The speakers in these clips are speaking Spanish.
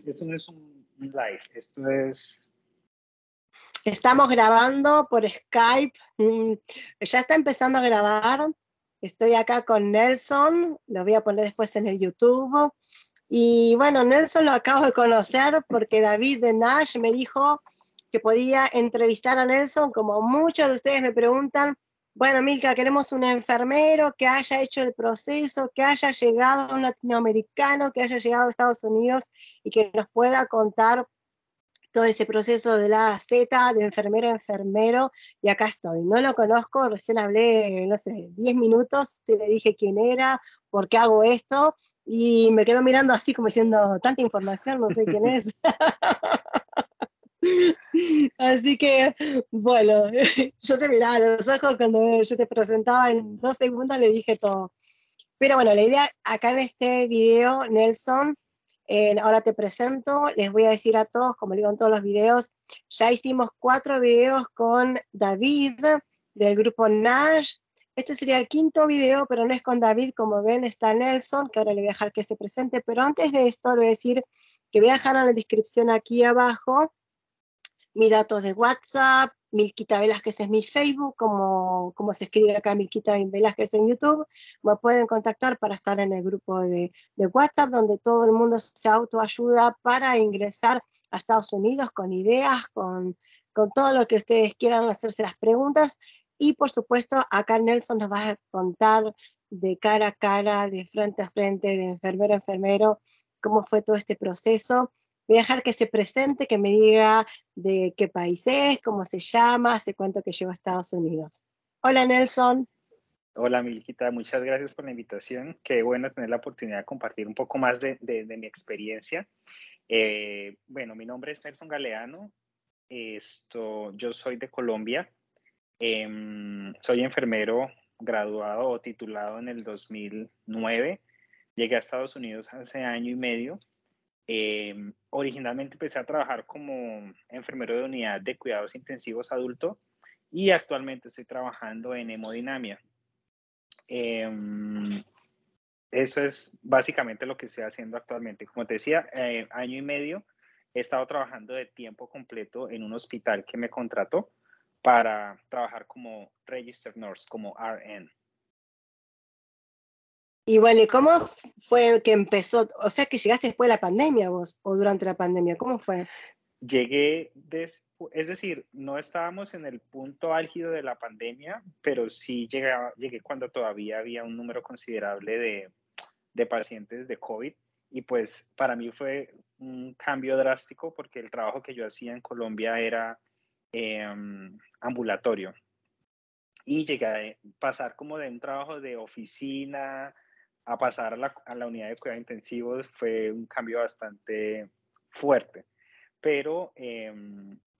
esto no es un live, esto es... Estamos grabando por Skype, ya está empezando a grabar, estoy acá con Nelson, lo voy a poner después en el YouTube, y bueno, Nelson lo acabo de conocer porque David de Nash me dijo que podía entrevistar a Nelson, como muchos de ustedes me preguntan, bueno, Milka, queremos un enfermero que haya hecho el proceso, que haya llegado a un latinoamericano, que haya llegado a Estados Unidos y que nos pueda contar todo ese proceso de la Z, de enfermero a enfermero, y acá estoy. No lo conozco, recién hablé, no sé, 10 minutos, y le dije quién era, por qué hago esto, y me quedo mirando así como diciendo, tanta información, no sé quién es. Así que, bueno, yo te miraba a los ojos cuando yo te presentaba, en 2 segundos le dije todo. Pero bueno, la idea acá en este video, Nelson, ahora te presento, les voy a decir a todos, como digo en todos los videos, ya hicimos 4 videos con David del grupo Nash. Este sería el 5.º video, pero no es con David, como ven está Nelson, que ahora le voy a dejar que se presente, pero antes de esto le voy a decir que voy a dejar en la descripción aquí abajo mis datos de WhatsApp, Milquita Velázquez es mi Facebook, como se escribe acá Milquita Velázquez en YouTube. Me pueden contactar para estar en el grupo de WhatsApp, donde todo el mundo se autoayuda para ingresar a Estados Unidos con ideas, con todo lo que ustedes quieran hacerse las preguntas. Y por supuesto, acá Nelson nos va a contar de cara a cara, de frente a frente, de enfermero a enfermero, cómo fue todo este proceso. Voy a dejar que se presente, que me diga de qué país es, cómo se llama, hace cuánto que llegó a Estados Unidos. Hola, Nelson. Hola, Milquita, muchas gracias por la invitación. Qué bueno tener la oportunidad de compartir un poco más de mi experiencia. Bueno, mi nombre es Nelson Galeano. Yo soy de Colombia. Soy enfermero graduado o titulado en el 2009. Llegué a Estados Unidos hace año y medio. Originalmente empecé a trabajar como enfermero de unidad de cuidados intensivos adulto y actualmente estoy trabajando en hemodinamia. Eso es básicamente lo que estoy haciendo actualmente. Como te decía, año y medio he estado trabajando de tiempo completo en un hospital que me contrató para trabajar como Registered Nurse, como RN. Y bueno, ¿y cómo fue que empezó? O sea, que llegaste después de la pandemia vos, o durante la pandemia, ¿cómo fue? Llegué, es decir, no estábamos en el punto álgido de la pandemia, pero sí llegué cuando todavía había un número considerable de pacientes de COVID, y pues para mí fue un cambio drástico porque el trabajo que yo hacía en Colombia era ambulatorio, y llegué a pasar como de un trabajo de oficina a pasar a la unidad de cuidados intensivos. Fue un cambio bastante fuerte, pero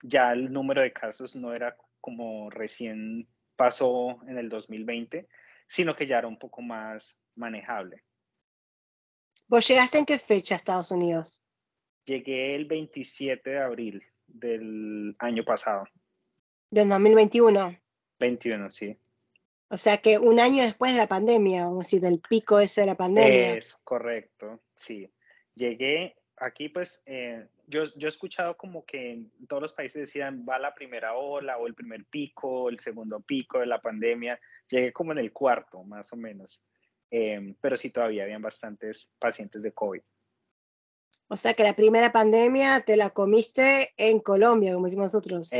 ya el número de casos no era como recién pasó en el 2020, sino que ya era un poco más manejable. ¿Vos llegaste en qué fecha a Estados Unidos? Llegué el 27 de abril del año pasado. Del 2021. 21, sí. O sea que un año después de la pandemia, vamos a decir, del pico ese de la pandemia. Es correcto, sí. Llegué aquí, pues, yo he escuchado como que en todos los países decían va la primera ola o el primer pico, el segundo pico de la pandemia. Llegué como en el cuarto, más o menos. Pero sí, todavía habían bastantes pacientes de COVID. O sea que la primera pandemia te la comiste en Colombia, como decimos nosotros.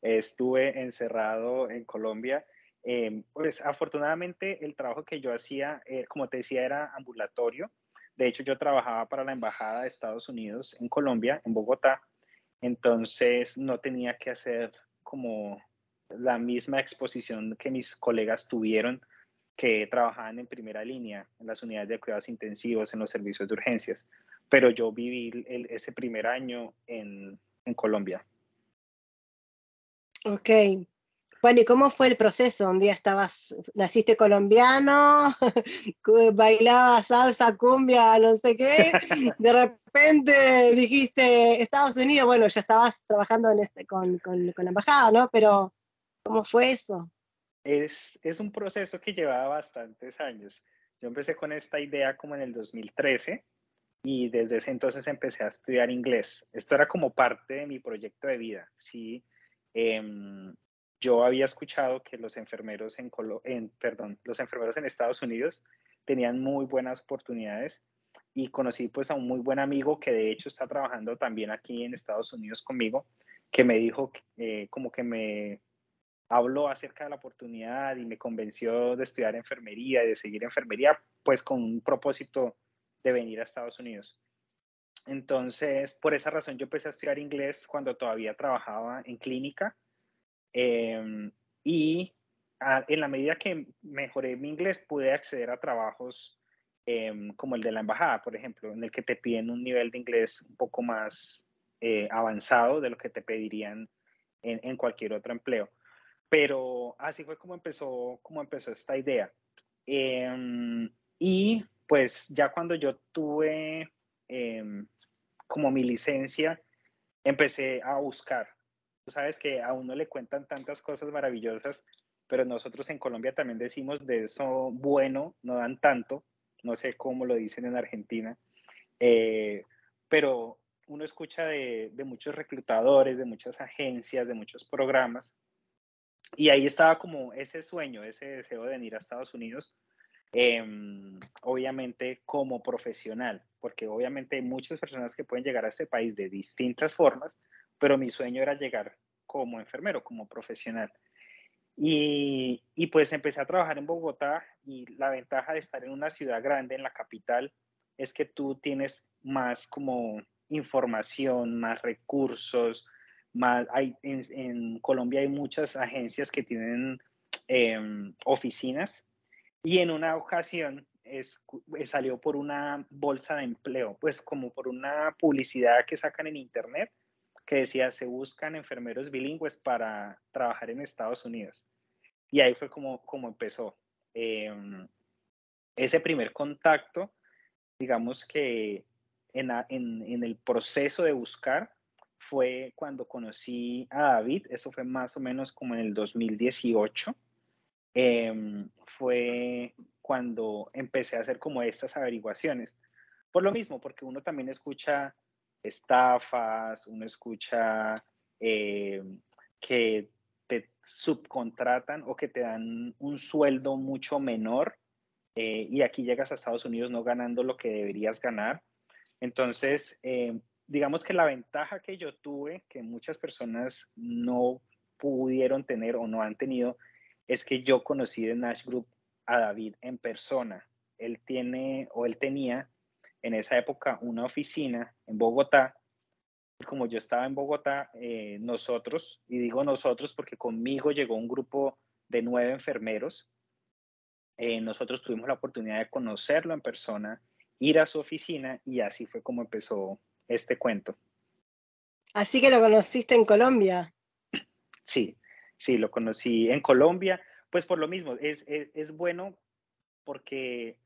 Estuve encerrado en Colombia. Pues afortunadamente el trabajo que yo hacía, como te decía, era ambulatorio. De hecho, yo trabajaba para la Embajada de Estados Unidos en Colombia, en Bogotá. Entonces no tenía que hacer como la misma exposición que mis colegas tuvieron, que trabajaban en primera línea, en las unidades de cuidados intensivos, en los servicios de urgencias. Pero yo viví ese primer año en Colombia. Ok. Bueno, ¿y cómo fue el proceso? Un día naciste colombiano, bailabas salsa, cumbia, no sé qué, de repente dijiste Estados Unidos, bueno, ya estabas trabajando con la embajada, ¿no? Pero, ¿cómo fue eso? Es un proceso que llevaba bastantes años. Yo empecé con esta idea como en el 2013. y desde ese entonces empecé a estudiar inglés. Esto era como parte de mi proyecto de vida, ¿sí? Yo había escuchado que los enfermeros los enfermeros en Estados Unidos tenían muy buenas oportunidades y conocí pues a un muy buen amigo que de hecho está trabajando también aquí en Estados Unidos conmigo, que me dijo, como que me habló acerca de la oportunidad y me convenció de estudiar enfermería y de seguir enfermería, pues con un propósito de venir a Estados Unidos. Entonces, por esa razón yo empecé a estudiar inglés cuando todavía trabajaba en clínica, eh, y en la medida que mejoré mi inglés pude acceder a trabajos como el de la embajada, por ejemplo, en el que te piden un nivel de inglés un poco más avanzado de lo que te pedirían en cualquier otro empleo. Pero así fue como empezó esta idea. Y pues ya cuando yo tuve em, como mi licencia, empecé a buscar. Tú sabes que a uno le cuentan tantas cosas maravillosas, pero nosotros en Colombia también decimos de eso bueno, no dan tanto. No sé cómo lo dicen en Argentina, eh, pero uno escucha de muchos reclutadores, de muchas agencias, de muchos programas, y ahí estaba como ese sueño, ese deseo de venir a Estados Unidos, obviamente como profesional, porque obviamente hay muchas personas que pueden llegar a este país de distintas formas, pero mi sueño era llegar como enfermero, como profesional. Y pues empecé a trabajar en Bogotá y la ventaja de estar en una ciudad grande, en la capital, es que tú tienes más como información, más recursos, más en Colombia hay muchas agencias que tienen oficinas y en una ocasión salió por una bolsa de empleo, pues como por una publicidad que sacan en internet que decía se buscan enfermeros bilingües para trabajar en Estados Unidos. Y ahí fue como empezó. Eh, Ese primer contacto, digamos que en el proceso de buscar, fue cuando conocí a David, eso fue más o menos como en el 2018. Fue cuando empecé a hacer como estas averiguaciones. Por lo mismo, porque uno también escucha estafas, uno escucha eh, que te subcontratan o que te dan un sueldo mucho menor, y aquí llegas a Estados Unidos no ganando lo que deberías ganar. Entonces, digamos que la ventaja que yo tuve, que muchas personas no pudieron tener o no han tenido, es que yo conocí de Nash Group a David en persona. Él tenía en esa época una oficina en Bogotá. Y como yo estaba en Bogotá, nosotros, y digo nosotros porque conmigo llegó un grupo de 9 enfermeros, nosotros tuvimos la oportunidad de conocerlo en persona, ir a su oficina y así fue como empezó este cuento. Así que lo conociste en Colombia. Sí, sí, lo conocí en Colombia, pues por lo mismo, es bueno porque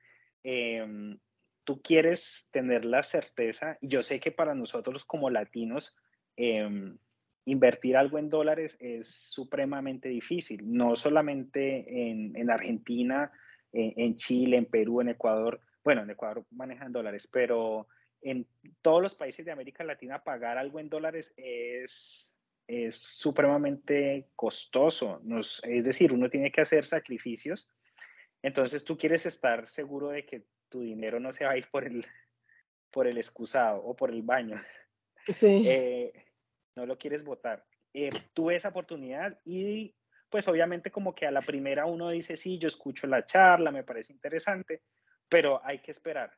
em, tú quieres tener la certeza, y yo sé que para nosotros como latinos, em, invertir algo en dólares es supremamente difícil, no solamente en Argentina, en Chile, en Perú, en Ecuador, bueno, en Ecuador manejan dólares, pero en todos los países de América Latina pagar algo en dólares es supremamente costoso, es decir, uno tiene que hacer sacrificios. Entonces tú quieres estar seguro de que tu dinero no se va a ir por el excusado o por el baño. Sí. Eh, no lo quieres votar. Tuve esa oportunidad y pues obviamente como que a la primera uno dice, sí, yo escucho la charla, me parece interesante, pero hay que esperar,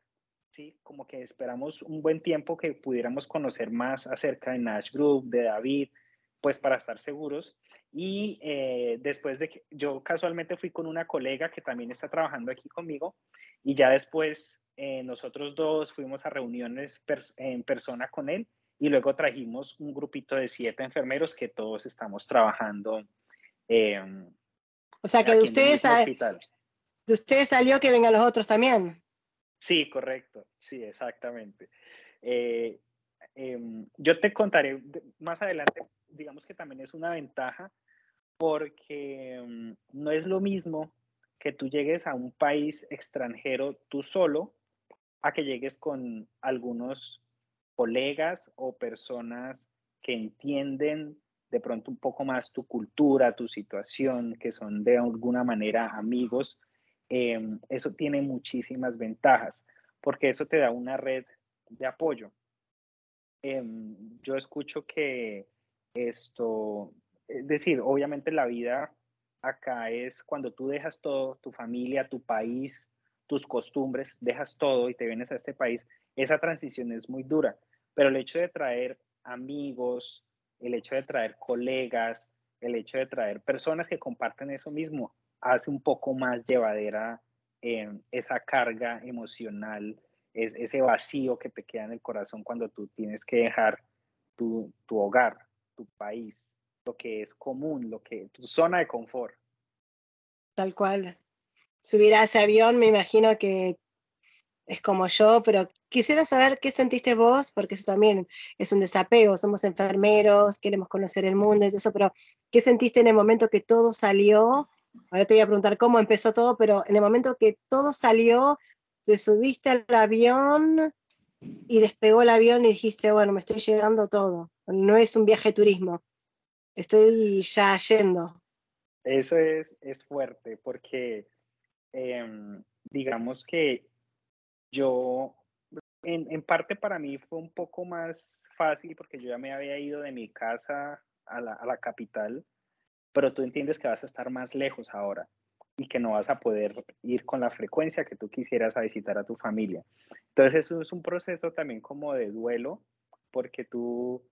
¿sí? Como que esperamos un buen tiempo que pudiéramos conocer más acerca de Nash Group, de David, pues para estar seguros. Y después de que yo casualmente fui con una colega que también está trabajando aquí conmigo y ya después nosotros dos fuimos a reuniones en persona con él y luego trajimos un grupito de 7 enfermeros que todos estamos trabajando eh, O sea que aquí en el mismo hospital. de ustedes salió que vengan los otros también. Sí, correcto, sí, exactamente. Eh, yo te contaré más adelante, digamos que también es una ventaja porque no es lo mismo que tú llegues a un país extranjero tú solo a que llegues con algunos colegas o personas que entienden de pronto un poco más tu cultura, tu situación, que son de alguna manera amigos, eso tiene muchísimas ventajas, porque eso te da una red de apoyo. Yo escucho que esto, es decir, obviamente la vida acá es cuando tú dejas todo, tu familia, tu país, tus costumbres, dejas todo y te vienes a este país, esa transición es muy dura, pero el hecho de traer amigos, el hecho de traer colegas, el hecho de traer personas que comparten eso mismo, hace un poco más llevadera esa carga emocional, es ese vacío que te queda en el corazón cuando tú tienes que dejar tu hogar, tu país, lo que es común, tu zona de confort. Tal cual. Subir a ese avión, me imagino que es como yo, pero quisiera saber qué sentiste vos, porque eso también es un desapego, somos enfermeros, queremos conocer el mundo y eso, pero ¿qué sentiste en el momento que todo salió? Ahora te voy a preguntar cómo empezó todo, pero en el momento que todo salió, te subiste al avión y despegó el avión y dijiste, bueno, me estoy llegando todo, no es un viaje de turismo, estoy ya yendo. Eso es fuerte porque digamos que yo, en parte para mí fue un poco más fácil porque yo ya me había ido de mi casa a la capital, pero tú entiendes que vas a estar más lejos ahora y que no vas a poder ir con la frecuencia que tú quisieras a visitar a tu familia. Entonces eso es un proceso también como de duelo, porque tú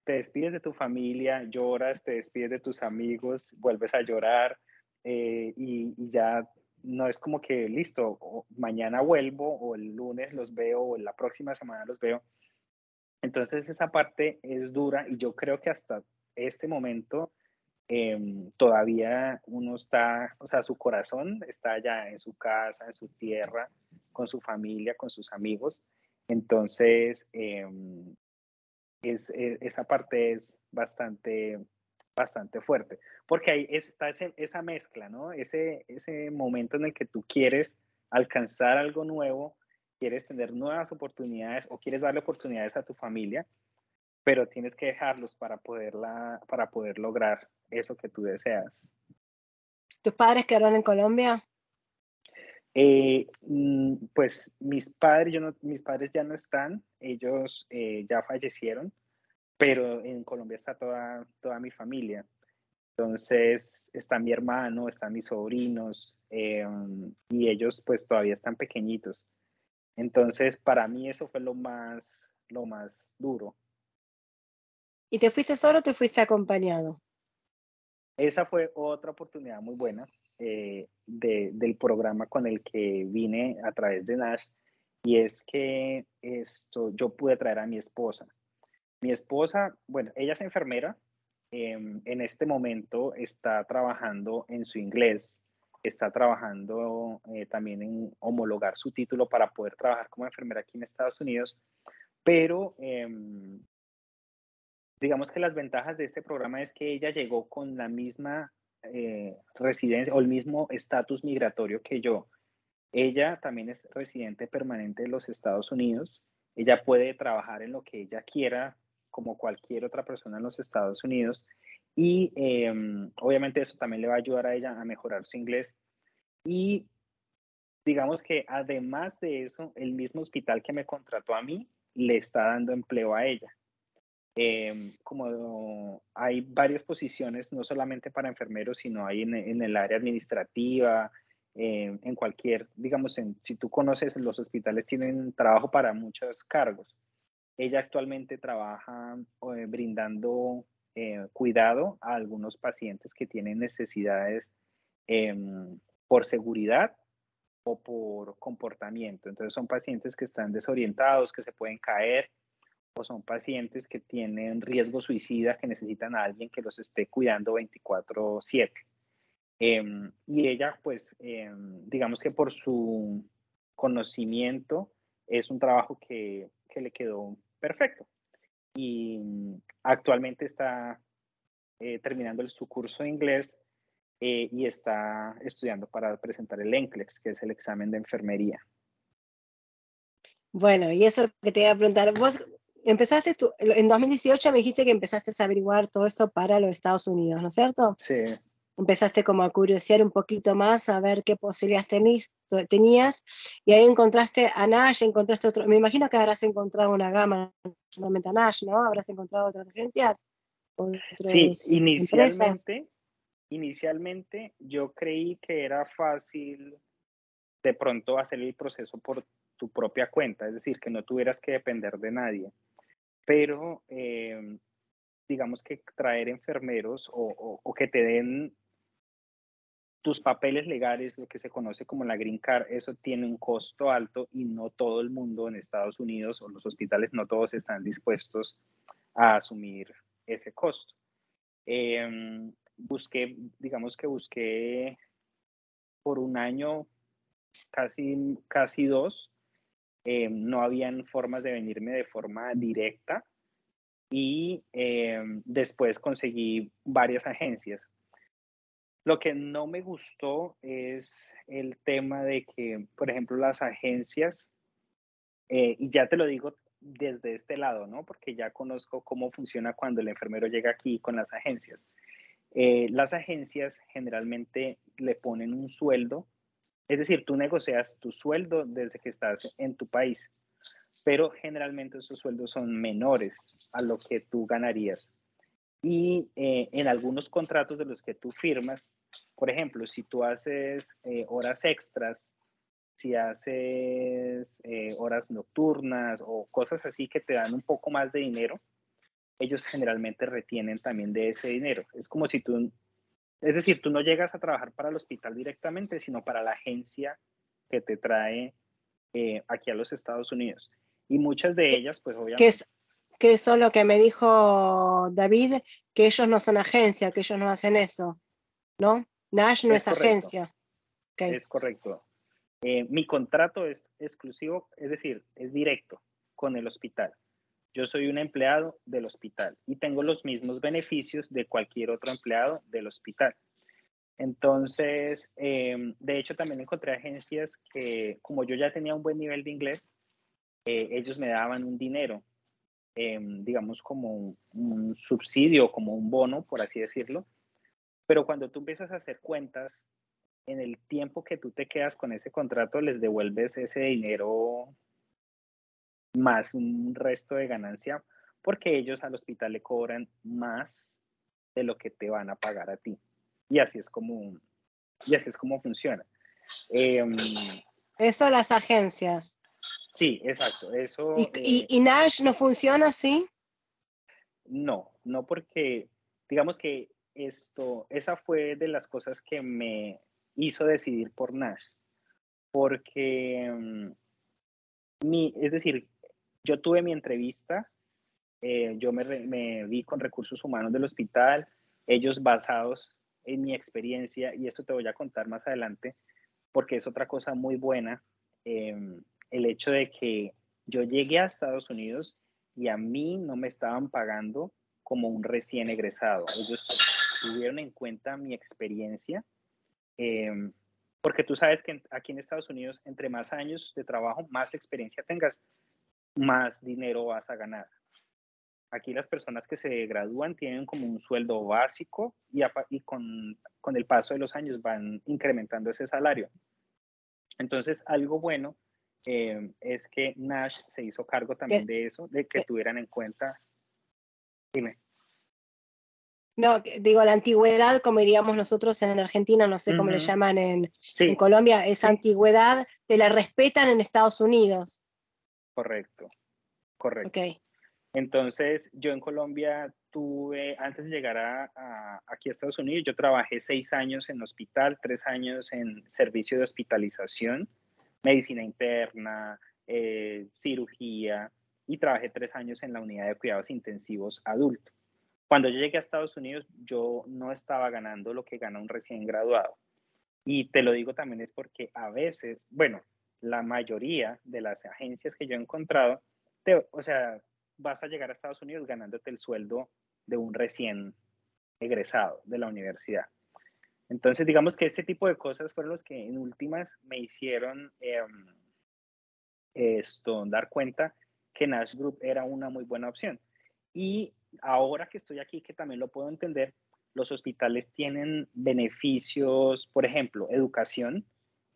te despides de tu familia, lloras, te despides de tus amigos, vuelves a llorar y ya no es como que listo, mañana vuelvo o el lunes los veo o la próxima semana los veo. Entonces esa parte es dura y yo creo que hasta este momento todavía uno está, o sea, su corazón está allá en su casa, en su tierra, con su familia, con sus amigos. Entonces, esa parte es bastante fuerte, porque ahí está esa mezcla, ¿no? Ese momento en el que tú quieres alcanzar algo nuevo, quieres tener nuevas oportunidades o quieres darle oportunidades a tu familia, pero tienes que dejarlos para poder lograr eso que tú deseas. ¿Tus padres quedaron en Colombia? Pues mis padres ya no están, ellos ya fallecieron, pero en Colombia está toda mi familia. Entonces está mi hermano, están mis sobrinos y ellos pues todavía están pequeñitos. Entonces para mí eso fue lo más duro. ¿Y te fuiste solo o te fuiste acompañado? Esa fue otra oportunidad muy buena del programa con el que vine a través de Nash, y es que yo pude traer a mi esposa. Mi esposa, bueno, ella es enfermera, en este momento está trabajando en su inglés, está trabajando también en homologar su título para poder trabajar como enfermera aquí en Estados Unidos, pero digamos que las ventajas de este programa es que ella llegó con la misma residencia o el mismo estatus migratorio que yo. Ella también es residente permanente de los Estados Unidos. Ella puede trabajar en lo que ella quiera, como cualquier otra persona en los Estados Unidos. Y obviamente eso también le va a ayudar a ella a mejorar su inglés. Y digamos que además de eso, el mismo hospital que me contrató a mí le está dando empleo a ella. Como hay varias posiciones, no solamente para enfermeros, sino hay en el área administrativa, en cualquier, digamos, si tú conoces, los hospitales tienen trabajo para muchos cargos. Ella actualmente trabaja brindando cuidado a algunos pacientes que tienen necesidades por seguridad o por comportamiento. Entonces son pacientes que están desorientados, que se pueden caer, o son pacientes que tienen riesgo suicida, que necesitan a alguien que los esté cuidando 24/7. Y ella, pues, digamos que por su conocimiento, es un trabajo que le quedó perfecto. Y actualmente está terminando su curso de inglés y está estudiando para presentar el NCLEX, que es el examen de enfermería. Bueno, y eso que te iba a preguntar, vos empezaste en 2018 me dijiste que empezaste a averiguar todo esto para los Estados Unidos, ¿no es cierto? Sí, Empezaste como a curiosear un poquito más, a ver qué posibilidades tenías, y ahí encontraste a Nash, encontraste otro, me imagino que habrás encontrado una gama, normalmente a Nash, ¿no? Habrás encontrado otras agencias, sí, otras empresas. inicialmente yo creí que era fácil de pronto hacer el proceso por tu propia cuenta, es decir, que no tuvieras que depender de nadie. Pero digamos que traer enfermeros o que te den tus papeles legales, lo que se conoce como la Green Card, eso tiene un costo alto y no todo el mundo en Estados Unidos o los hospitales, no todos están dispuestos a asumir ese costo. Digamos que busqué por un año, casi dos, no habían formas de venirme de forma directa y después conseguí varias agencias. Lo que no me gustó es el tema de que, por ejemplo, las agencias, y ya te lo digo desde este lado, ¿no? Porque ya conozco cómo funciona cuando el enfermero llega aquí con las agencias. Las agencias generalmente le ponen un sueldo, es decir, tú negocias tu sueldo desde que estás en tu país, pero generalmente esos sueldos son menores a lo que tú ganarías. Y en algunos contratos de los que tú firmas, por ejemplo, si tú haces horas extras, si haces horas nocturnas o cosas así que te dan un poco más de dinero, ellos generalmente retienen también de ese dinero. Es como si tú, es decir, tú no llegas a trabajar para el hospital directamente, sino para la agencia que te trae aquí a los Estados Unidos. Y muchas de Que, ellas, pues que obviamente, es, que eso es lo que me dijo David, que ellos no son agencia, que ellos no hacen eso, ¿no? Nash no es es correcto, agencia. Okay. es correcto. Mi contrato es exclusivo, es decir, es directo con el hospital. Yo soy un empleado del hospital y tengo los mismos beneficios de cualquier otro empleado del hospital. Entonces, de hecho, también encontré agencias que, como yo ya tenía un buen nivel de inglés, ellos me daban un dinero, digamos, como un subsidio, como un bono, por así decirlo. Pero cuando tú empiezas a hacer cuentas, en el tiempo que tú te quedas con ese contrato, les devuelves ese dinero más un resto de ganancia, porque ellos al hospital le cobran más de lo que te van a pagar a ti. Y así es como, y así es como funciona. Eh, Eso las agencias. sí, exacto. ¿Y, Eso y, y Nash no funciona así? no porque digamos que esa fue de las cosas que me hizo decidir por Nash, porque es decir, yo tuve mi entrevista. Yo me vi con recursos humanos del hospital, ellos basados en mi experiencia, y esto te voy a contar más adelante, porque es otra cosa muy buena, eh, el hecho de que yo llegué a Estados Unidos y a mí no me estaban pagando como un recién egresado. Ellos tuvieron en cuenta mi experiencia, eh, porque tú sabes que aquí en Estados Unidos, entre más años de trabajo, más experiencia tengas, más dinero vas a ganar. Aquí las personas que se gradúan tienen como un sueldo básico y con el paso de los años van incrementando ese salario. Entonces, algo bueno es que Nash se hizo cargo también Que- de eso, de que que- tuvieran en cuenta, dime. no, digo, la antigüedad, como diríamos nosotros en Argentina, no sé cómo le Ujú. llaman en Sí, Colombia, esa sí, antigüedad te la respetan en Estados Unidos. correcto, Ok. correcto. Entonces, yo en Colombia antes de llegar aquí a Estados Unidos, yo trabajé 6 años en hospital, 3 años en servicio de hospitalización, medicina interna, cirugía, y trabajé 3 años en la unidad de cuidados intensivos adultos. Cuando yo llegué a Estados Unidos, yo no estaba ganando lo que gana un recién graduado. Y te lo digo también es porque a veces, bueno, la mayoría de las agencias que yo he encontrado, o sea, vas a llegar a Estados Unidos ganándote el sueldo de un recién egresado de la universidad. Entonces, digamos que este tipo de cosas fueron los que en últimas me hicieron dar cuenta que Nash Group era una muy buena opción. Y ahora que estoy aquí, que también lo puedo entender, los hospitales tienen beneficios, por ejemplo, educación.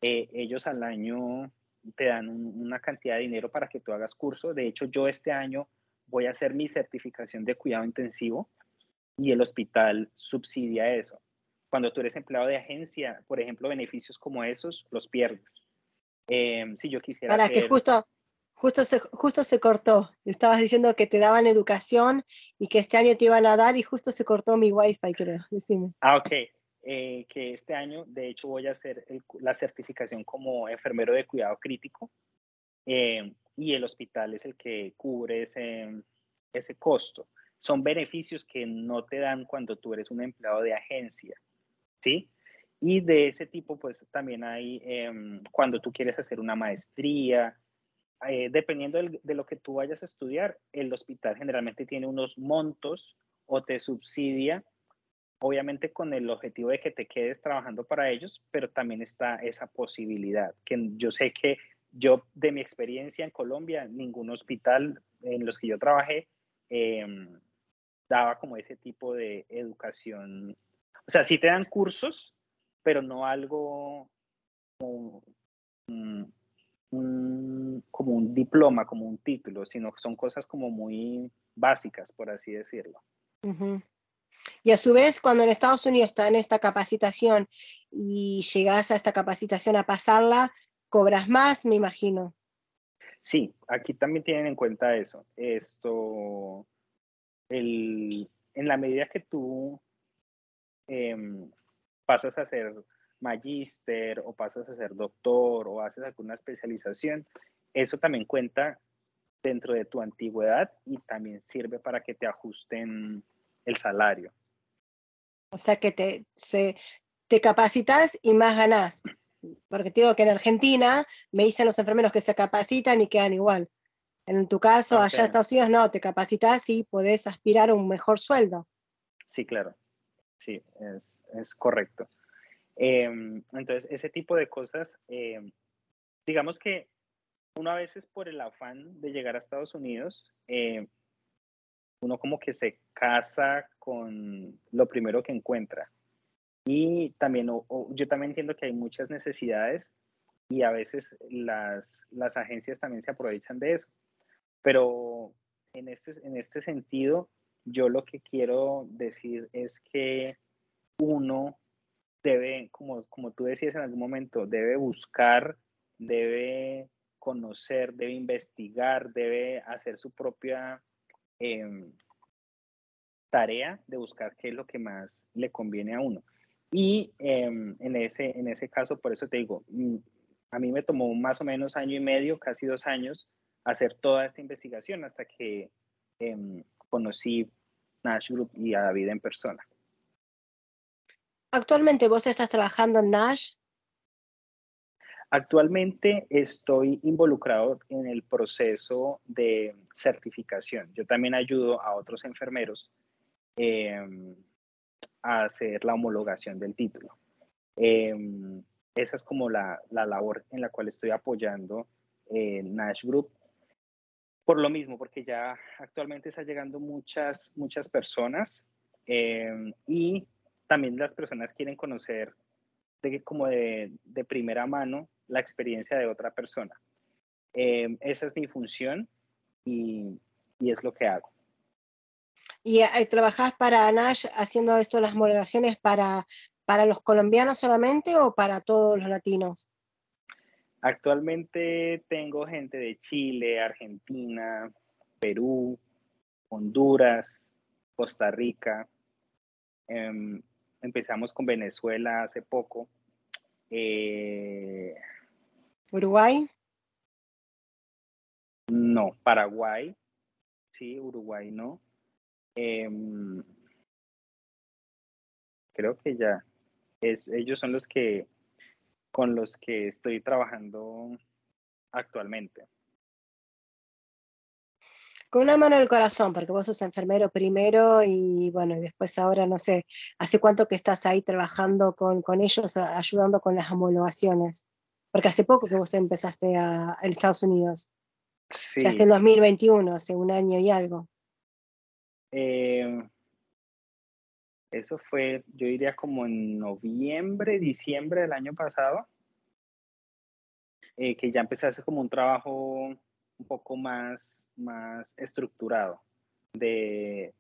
Ellos al año te dan una cantidad de dinero para que tú hagas curso. De hecho, yo este año voy a hacer mi certificación de cuidado intensivo y el hospital subsidia eso. Cuando tú eres empleado de agencia, por ejemplo, beneficios como esos los pierdes. Si yo quisiera Para que hacer, justo se cortó. Estabas diciendo que te daban educación y que este año te iban a dar y justo se cortó mi wifi, creo. Decime. ok, que este año, de hecho, voy a hacer la certificación como enfermero de cuidado crítico, y el hospital es el que cubre ese costo. Son beneficios que no te dan cuando tú eres un empleado de agencia, ¿sí? Y de ese tipo, pues también hay cuando tú quieres hacer una maestría, dependiendo de lo que tú vayas a estudiar, el hospital generalmente tiene unos montos o te subsidia, obviamente con el objetivo de que te quedes trabajando para ellos, pero también está esa posibilidad, que yo sé que yo, de mi experiencia en Colombia, ningún hospital en los que yo trabajé eh, daba como ese tipo de educación. O sea, sí te dan cursos, pero no algo como, mm, como un diploma, como un título, sino que son cosas como muy básicas, por así decirlo. Ujú. Y a su vez, cuando en Estados Unidos está en esta capacitación y llegas a esta capacitación a pasarla, cobras más, me imagino. Sí, aquí también tienen en cuenta eso. En la medida que tú em, pasas a ser magíster o pasas a ser doctor o haces alguna especialización, eso también cuenta dentro de tu antigüedad y también sirve para que te ajusten el salario. O sea que te capacitas y más ganás. Porque te digo que en Argentina me dicen los enfermeros que se capacitan y quedan igual. En tu caso, Ok, allá en Estados Unidos no, te capacitas y podés aspirar a un mejor sueldo. sí, claro, sí, es correcto. Entonces, ese tipo de cosas, digamos que uno a veces por el afán de llegar a Estados Unidos, uno como que se casa con lo primero que encuentra. Y también, yo también entiendo que hay muchas necesidades y a veces las agencias también se aprovechan de eso. Pero en este sentido, yo lo que quiero decir es que uno debe, como tú decías en algún momento, debe buscar, debe conocer, debe investigar, debe hacer su propia eh, tarea de buscar qué es lo que más le conviene a uno. Y en ese caso, por eso te digo, a mí me tomó más o menos año y medio, casi 2 años, hacer toda esta investigación hasta que conocí Nash Group y a David en persona. Actualmente vos estás trabajando en Nash. Actualmente estoy involucrado en el proceso de certificación. Yo también ayudo a otros enfermeros eh, a hacer la homologación del título. Eh, Esa es como la labor en la cual estoy apoyando Nash Group. Por lo mismo, porque ya actualmente están llegando muchas personas y también las personas quieren conocer como de primera mano la experiencia de otra persona. Esa es mi función y es lo que hago. ¿Y trabajás para Nash haciendo esto, las homologaciones para los colombianos solamente o para todos los latinos? Actualmente tengo gente de Chile, Argentina, Perú, Honduras, Costa Rica. Empezamos con Venezuela hace poco. Eh, ¿Uruguay? no, Paraguay, sí, Uruguay no. Em, Creo que ya. Ellos son los que con los que estoy trabajando actualmente. Con una mano en el corazón, porque vos sos enfermero primero y bueno, y después ahora no sé, ¿hace cuánto que estás ahí trabajando con ellos, ayudando con las homologaciones? Porque hace poco que vos empezaste en Estados Unidos. Ya hasta Sí, en 2021, hace un año y algo. eh, eso fue, yo diría como en noviembre, diciembre del año pasado, que ya empecé a hacer como un trabajo un poco más estructurado de,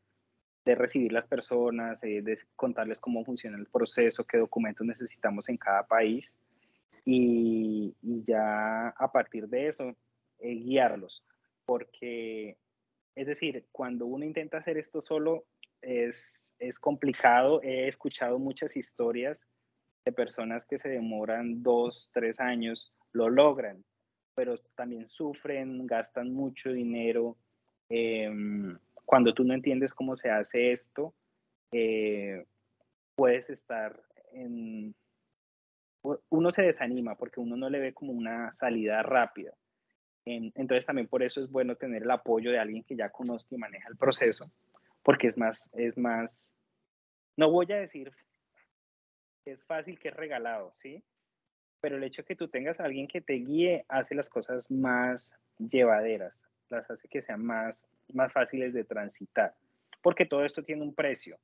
de recibir las personas, de contarles cómo funciona el proceso, qué documentos necesitamos en cada país y ya a partir de eso guiarlos. Porque, es decir, cuando uno intenta hacer esto solo es complicado. He escuchado muchas historias de personas que se demoran 2, 3 años, lo logran, pero también sufren, gastan mucho dinero. Eh, Cuando tú no entiendes cómo se hace esto, eh, puedes estar en... Uno se desanima porque uno no le ve como una salida rápida. Entonces también por eso es bueno tener el apoyo de alguien que ya conoce y maneja el proceso, porque no voy a decir que es fácil, que es regalado, ¿sí? Pero el hecho de que tú tengas a alguien que te guíe hace las cosas más llevaderas, las hace que sean más fáciles de transitar, porque todo esto tiene un precio,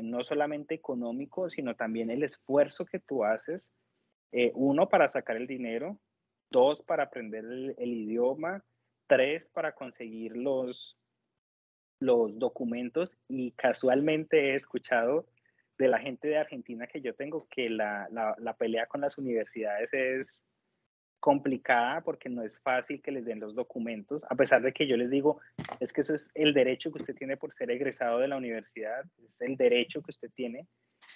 no solamente económico, sino también el esfuerzo que tú haces, uno, para sacar el dinero, dos, para aprender el idioma, tres, para conseguir los documentos, y casualmente he escuchado de la gente de Argentina que yo tengo que la pelea con las universidades es complicada porque no es fácil que les den los documentos, a pesar de que yo les digo, es que eso es el derecho que usted tiene por ser egresado de la universidad, es el derecho que usted tiene.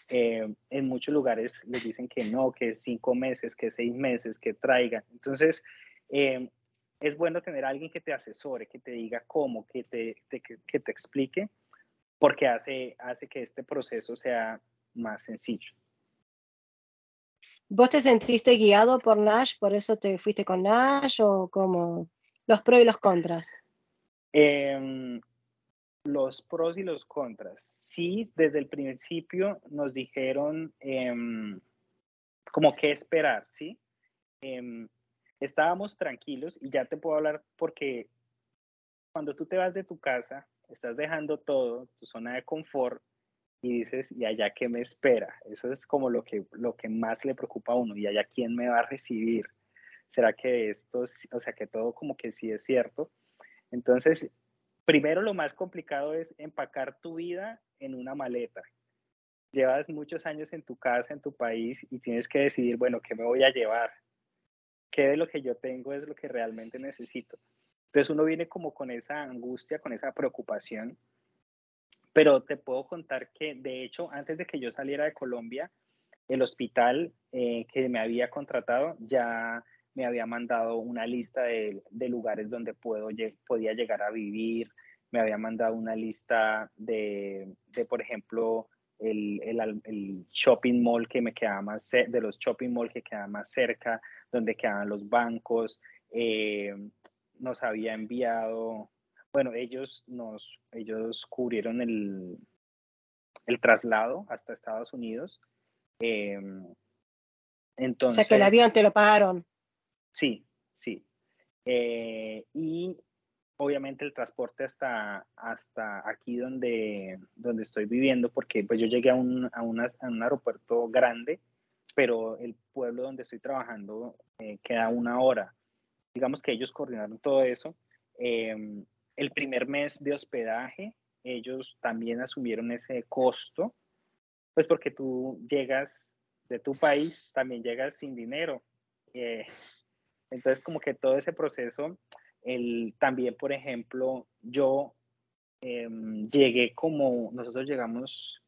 En muchos lugares les dicen que no, que es 5 meses, que es 6 meses, que traigan. Entonces, eh, es bueno tener a alguien que te asesore, que te diga cómo, que te explique, porque hace que este proceso sea más sencillo. ¿Vos te sentiste guiado por Nash, por eso te fuiste con Nash o como los pros y los contras? Eh, los pros y los contras. Sí, desde el principio nos dijeron como qué esperar, ¿sí? Em, Estábamos tranquilos y ya te puedo hablar porque cuando tú te vas de tu casa, estás dejando todo, tu zona de confort, y dices, ¿y allá qué me espera? Eso es como lo que más le preocupa a uno, ¿y allá quién me va a recibir? ¿Será que esto, o sea, que todo como que sí es cierto? Entonces, primero lo más complicado es empacar tu vida en una maleta. Llevas muchos años en tu casa, en tu país, y tienes que decidir, bueno, ¿qué me voy a llevar? ¿Qué de lo que yo tengo es lo que realmente necesito? Entonces uno viene como con esa angustia, con esa preocupación, pero te puedo contar que de hecho antes de que yo saliera de Colombia, el hospital que me había contratado ya me había mandado una lista de lugares donde podía llegar a vivir, me había mandado una lista por ejemplo, el shopping mall que me quedaba de los shopping mall que quedaban más cerca, donde quedaban los bancos. Nos había enviado, bueno, ellos cubrieron el traslado hasta Estados Unidos. Eh, O sea que el avión entonces, te lo pagaron. sí, sí. Y obviamente el transporte hasta aquí donde estoy viviendo, porque pues yo llegué a un aeropuerto grande, pero el pueblo donde estoy trabajando queda 1 hora. Digamos que ellos coordinaron todo eso. El primer mes de hospedaje, ellos también asumieron ese costo, pues porque tú llegas de tu país, también llegas sin dinero. Eh, entonces, como que todo ese proceso, también, por ejemplo, yo llegué nosotros llegamos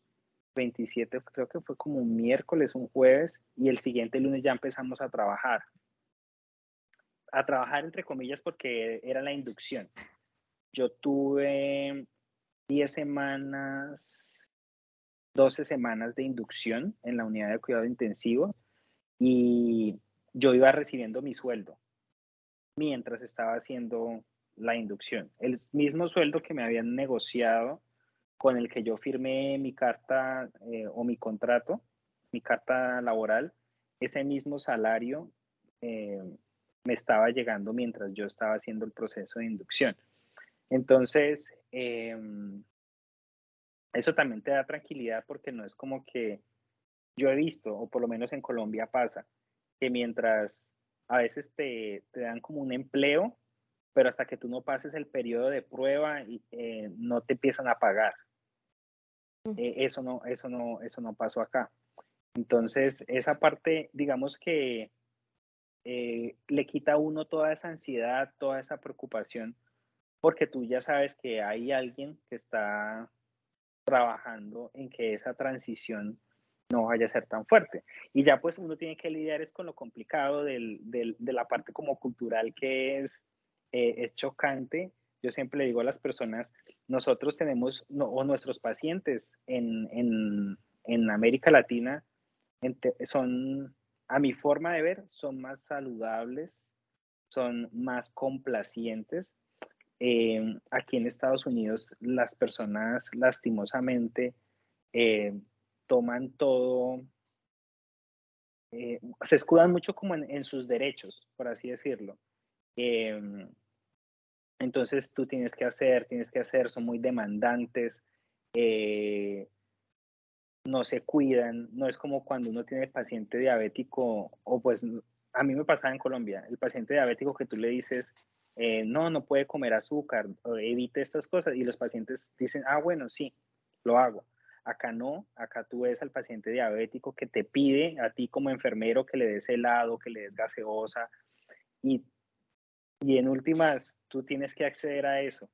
27, creo que fue como un miércoles, un jueves, y el siguiente lunes ya empezamos a trabajar entre comillas porque era la inducción. Yo tuve 10 semanas, 12 semanas de inducción en la unidad de cuidado intensivo, y yo iba recibiendo mi sueldo mientras estaba haciendo la inducción. El mismo sueldo que me habían negociado, con el que yo firmé mi carta o mi contrato, mi carta laboral, ese mismo salario me estaba llegando mientras yo estaba haciendo el proceso de inducción. Entonces, eso también te da tranquilidad porque no es como que yo he visto, o por lo menos en Colombia pasa, que mientras a veces te dan como un empleo, pero hasta que tú no pases el periodo de prueba, no te empiezan a pagar. Eso no pasó acá. Entonces, esa parte, digamos que le quita a uno toda esa ansiedad, toda esa preocupación, porque tú ya sabes que hay alguien que está trabajando en que esa transición no vaya a ser tan fuerte. Y ya pues uno tiene que lidiar es con lo complicado de la parte como cultural que es chocante. Yo siempre le digo a las personas, nosotros tenemos, no, o nuestros pacientes en América Latina son, a mi forma de ver, son más saludables, son más complacientes. Aquí en Estados Unidos las personas lastimosamente eh, toman todo, se escudan mucho como en sus derechos, por así decirlo. Eh, entonces tú tienes que hacer, son muy demandantes, eh, no se cuidan, no es como cuando uno tiene paciente diabético, o pues a mí me pasaba en Colombia, el paciente diabético que tú le dices, no, no puede comer azúcar, o evite estas cosas, y los pacientes dicen, ah, bueno, sí, lo hago. Acá no, acá tú ves al paciente diabético que te pide a ti como enfermero que le des helado, que le des gaseosa, y, y en últimas tú tienes que acceder a eso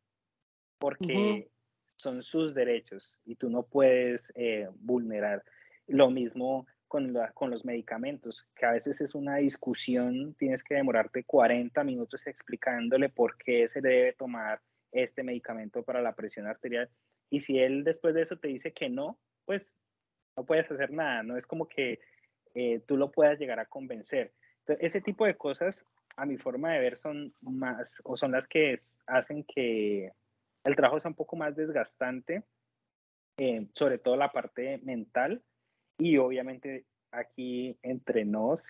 porque son sus derechos y tú no puedes vulnerar. Lo mismo con los medicamentos, que a veces es una discusión, tienes que demorarte 40 minutos explicándole por qué se debe tomar este medicamento para la presión arterial. Y si él después de eso te dice que no, pues no puedes hacer nada, no es como que tú lo puedas llegar a convencer. Entonces, ese tipo de cosas, a mi forma de ver, son más, o son las que hacen que el trabajo es un poco más desgastante, sobre todo la parte mental y obviamente aquí entre nos,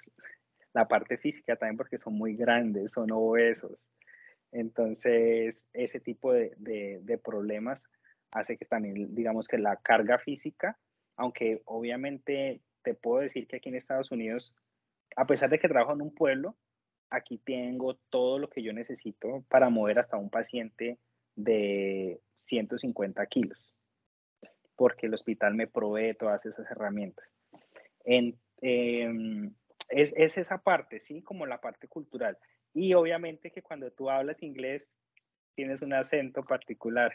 la parte física también porque son muy grandes, son obesos. Entonces, ese tipo de problemas hace que también, digamos que la carga física, aunque obviamente te puedo decir que aquí en Estados Unidos, a pesar de que trabajo en un pueblo, aquí tengo todo lo que yo necesito para mover hasta un paciente de 150 kilos, porque el hospital me provee todas esas herramientas. En, es esa parte, ¿sí? Como la parte cultural. Y obviamente que cuando tú hablas inglés, tienes un acento particular,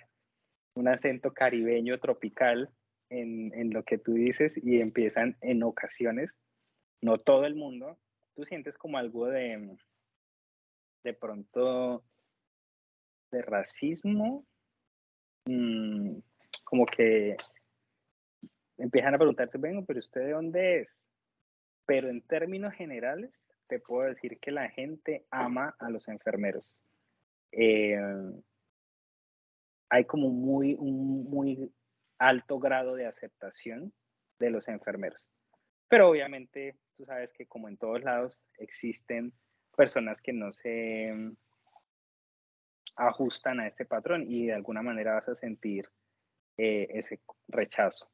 un acento caribeño tropical en lo que tú dices y empiezan en ocasiones, no todo el mundo, tú sientes como algo de pronto de racismo, mmm, como que empiezan a preguntarte, bueno, pero ¿usted de dónde es? Pero en términos generales, te puedo decir que la gente ama a los enfermeros. Eh, hay como un muy alto grado de aceptación de los enfermeros. Pero obviamente, tú sabes que como en todos lados, existen personas que no se ajustan a este patrón y de alguna manera vas a sentir ese rechazo.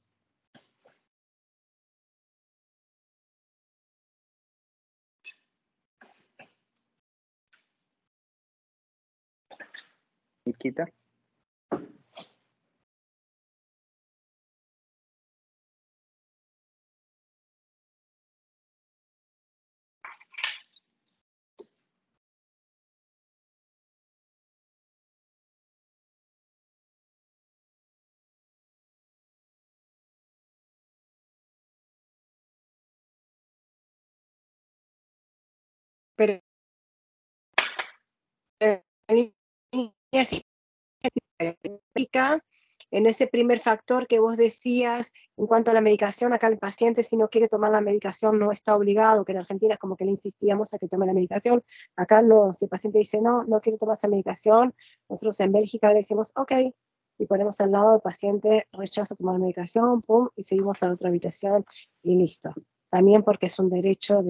Nikita. Pero en ese primer factor que vos decías en cuanto a la medicación, acá el paciente si no quiere tomar la medicación no está obligado, que en Argentina es como que le insistíamos a que tome la medicación, acá no, si el paciente dice no, no quiere tomar esa medicación, nosotros en Bélgica le decimos ok, y ponemos al lado del paciente rechazo tomar la medicación, pum, y seguimos a la otra habitación y listo. También porque es un derecho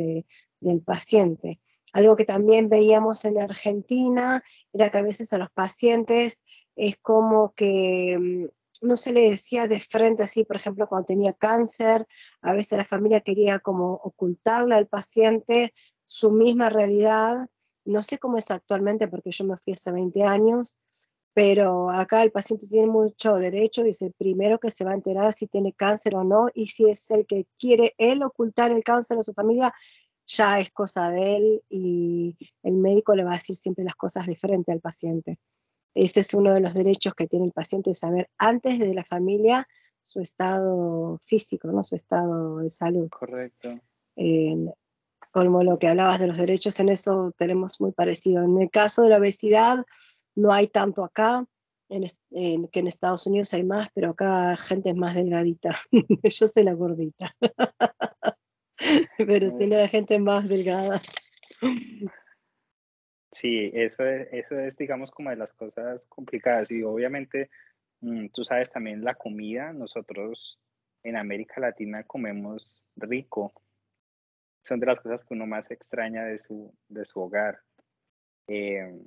del paciente. Algo que también veíamos en Argentina era que a veces a los pacientes es como que no se le decía de frente así, por ejemplo, cuando tenía cáncer, a veces la familia quería como ocultarle al paciente su misma realidad. No sé cómo es actualmente porque yo me fui hace 20 años, pero acá el paciente tiene mucho derecho y es el primero que se va a enterar si tiene cáncer o no, y si es el que quiere él ocultar el cáncer a su familia, ya es cosa de él y el médico le va a decir siempre las cosas de frente al paciente. Ese es uno de los derechos que tiene el paciente, saber antes de la familia su estado físico, ¿no? Su estado de salud. Correcto. Como lo que hablabas de los derechos, en eso tenemos muy parecido. En el caso de la obesidad, no hay tanto acá, que en Estados Unidos hay más, pero acá gente es más delgadita. Yo soy la gordita, pero si no, la gente es más delgada. Sí, eso es, digamos, como de las cosas complicadas. Y obviamente, tú sabes también la comida. Nosotros en América Latina comemos rico. Son de las cosas que uno más extraña de su hogar. Eh,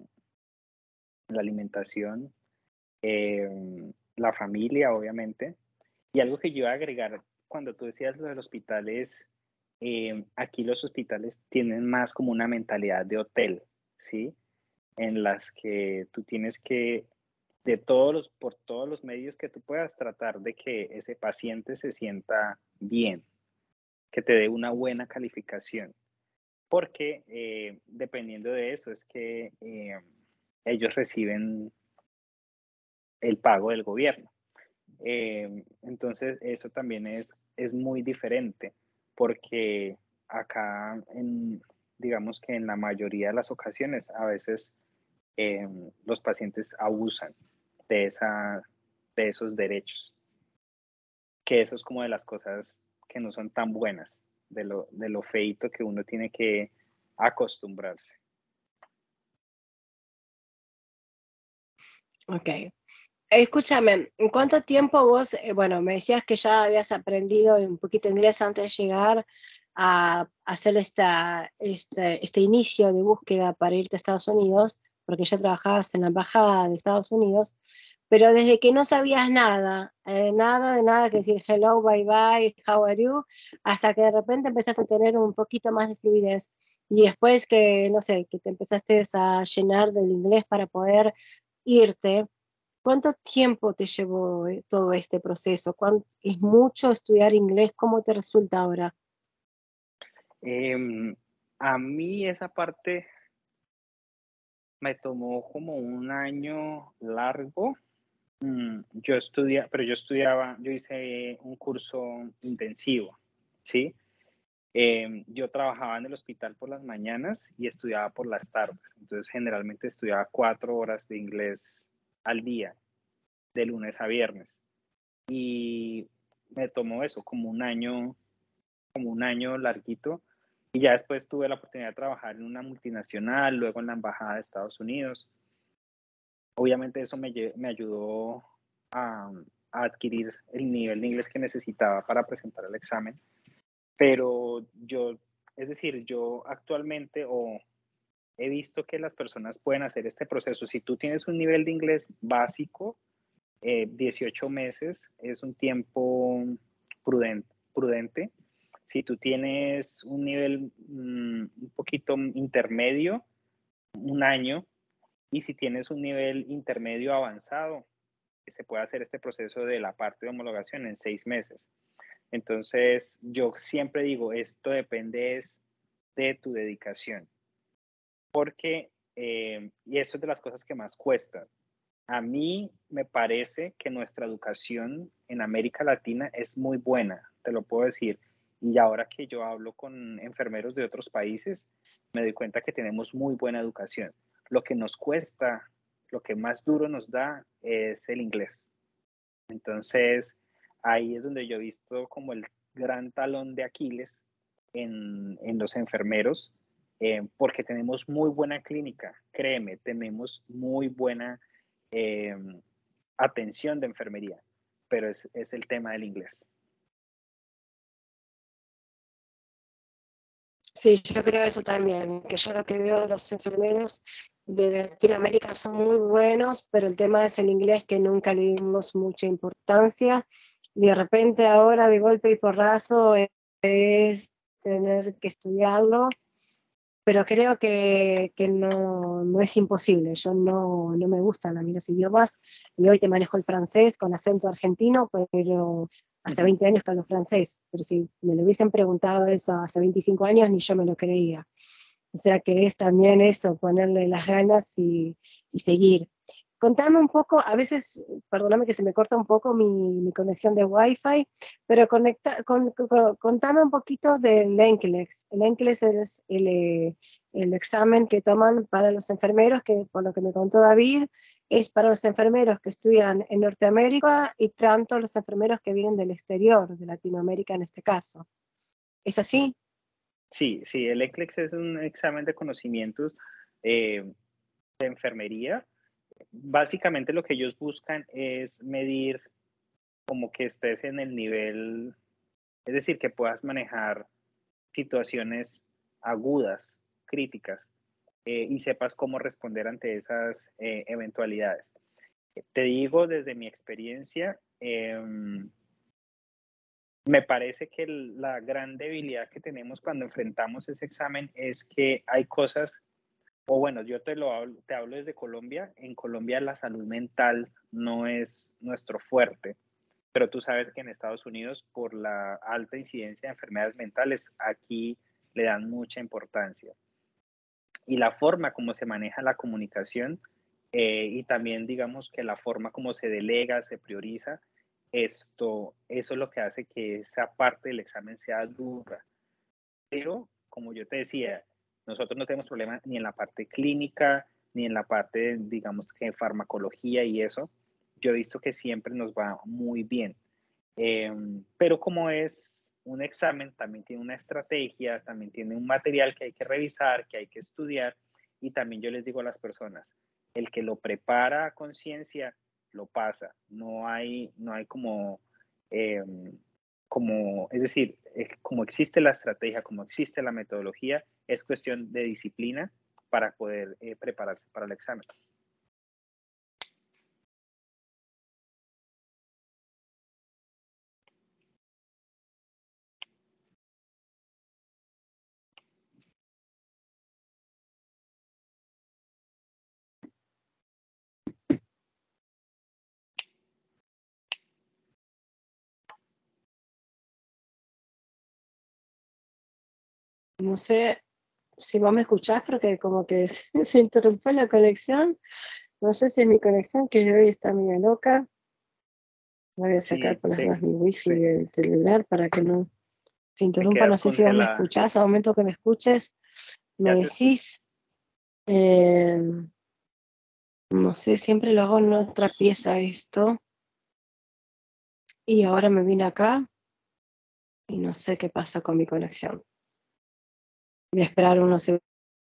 la alimentación, la familia, obviamente. Y algo que yo iba a agregar cuando tú decías lo del hospital es, aquí los hospitales tienen más como una mentalidad de hotel, ¿sí? En las que tú tienes que, por todos los medios que tú puedas, tratar de que ese paciente se sienta bien, que te dé una buena calificación, porque dependiendo de eso es que ellos reciben el pago del gobierno. Entonces, eso también es muy diferente, porque acá, digamos que en la mayoría de las ocasiones, a veces los pacientes abusan de, de esos derechos, que eso es como de las cosas que no son tan buenas, de lo feito que uno tiene que acostumbrarse. Ok. Escúchame, ¿en cuánto tiempo vos, bueno, me decías que ya habías aprendido un poquito inglés antes de llegar a hacer este inicio de búsqueda para irte a Estados Unidos, porque ya trabajabas en la embajada de Estados Unidos, pero desde que no sabías nada, nada de nada que decir hello, bye bye, how are you, hasta que de repente empezaste a tener un poquito más de fluidez y después que, no sé, que te empezaste a llenar del inglés para poder irte. ¿Cuánto tiempo te llevó todo este proceso? ¿Es mucho estudiar inglés? ¿Cómo te resulta ahora? Em, a mí esa parte me tomó como un año largo. Yo hice un curso intensivo, ¿sí? Yo trabajaba en el hospital por las mañanas y estudiaba por las tardes. Entonces, generalmente estudiaba 4 horas de inglés al día, de lunes a viernes. Y me tomó eso como un año larguito. Y ya después tuve la oportunidad de trabajar en una multinacional, luego en la embajada de Estados Unidos. Obviamente eso me ayudó a adquirir el nivel de inglés que necesitaba para presentar el examen, pero es decir, yo actualmente he visto que las personas pueden hacer este proceso. Si tú tienes un nivel de inglés básico, 18 meses es un tiempo prudente. Si tú tienes un nivel un poquito intermedio, un año. Y si tienes un nivel intermedio avanzado, se puede hacer este proceso de la parte de homologación en 6 meses. Entonces, yo siempre digo, esto depende de tu dedicación, porque, y eso es de las cosas que más cuestan. A mí me parece que nuestra educación en América Latina es muy buena, te lo puedo decir. Y ahora que yo hablo con enfermeros de otros países, me doy cuenta que tenemos muy buena educación. Lo que nos cuesta, lo que más duro nos da es el inglés. Entonces, ahí es donde yo he visto como el gran talón de Aquiles en los enfermeros, porque tenemos muy buena clínica, créeme, tenemos muy buena eh, atención de enfermería, pero es el tema del inglés. Sí, yo creo eso también, que yo lo que veo de los enfermeros de Latinoamérica son muy buenos, pero el tema es el inglés que nunca le dimos mucha importancia. Y de repente ahora de golpe y porrazo es tener que estudiarlo, pero creo que no, no es imposible. Yo no, no me gustan a mí los idiomas y hoy te manejo el francés con acento argentino, pero hace 20 años que hablo francés. Pero si me lo hubiesen preguntado eso hace 25 años, ni yo me lo creía. O sea que es también eso, ponerle las ganas y seguir. Contame un poco, a veces, perdóname que se me corta un poco mi conexión de Wi-Fi, pero contame un poquito del NCLEX. El NCLEX es el examen que toman para los enfermeros, que por lo que me contó David, es para los enfermeros que estudian en Norteamérica y tanto los enfermeros que vienen del exterior, de Latinoamérica en este caso. ¿Es así? Sí, sí, el NCLEX es un examen de conocimientos eh, de enfermería. Básicamente lo que ellos buscan es medir como que estés en el nivel, es decir, que puedas manejar situaciones agudas, críticas, y sepas cómo responder ante esas eventualidades. Te digo desde mi experiencia, me parece que la gran debilidad que tenemos cuando enfrentamos ese examen es que hay cosas, o bueno, yo te hablo desde Colombia. En Colombia la salud mental no es nuestro fuerte, pero tú sabes que en Estados Unidos, por la alta incidencia de enfermedades mentales, aquí le dan mucha importancia. Y la forma como se maneja la comunicación, y también digamos que la forma como se delega, se prioriza, eso es lo que hace que esa parte del examen sea dura. Pero, como yo te decía, nosotros no tenemos problemas ni en la parte clínica, ni en la parte, digamos, que farmacología y eso. Yo he visto que siempre nos va muy bien. Pero como es un examen, también tiene una estrategia, también tiene un material que hay que revisar, que hay que estudiar. Y también yo les digo a las personas, el que lo prepara a conciencia, lo pasa. No hay como, eh, es decir, como existe la estrategia, como existe la metodología, es cuestión de disciplina para poder prepararse para el examen. No sé si vos me escuchás, porque como que se interrumpió la conexión. No sé si es mi conexión, que hoy está medio loca. Voy a sacar Sí, por las dudas mi wifi te, del celular para que no se te interrumpa. No quedas sé si vos me congelada. escuchás. Al momento que me escuches, me Ya te escucho. decís. eh, no sé, siempre lo hago en otra pieza esto. Y ahora me vine acá y no sé qué pasa con mi conexión. Voy a esperar unos segundos.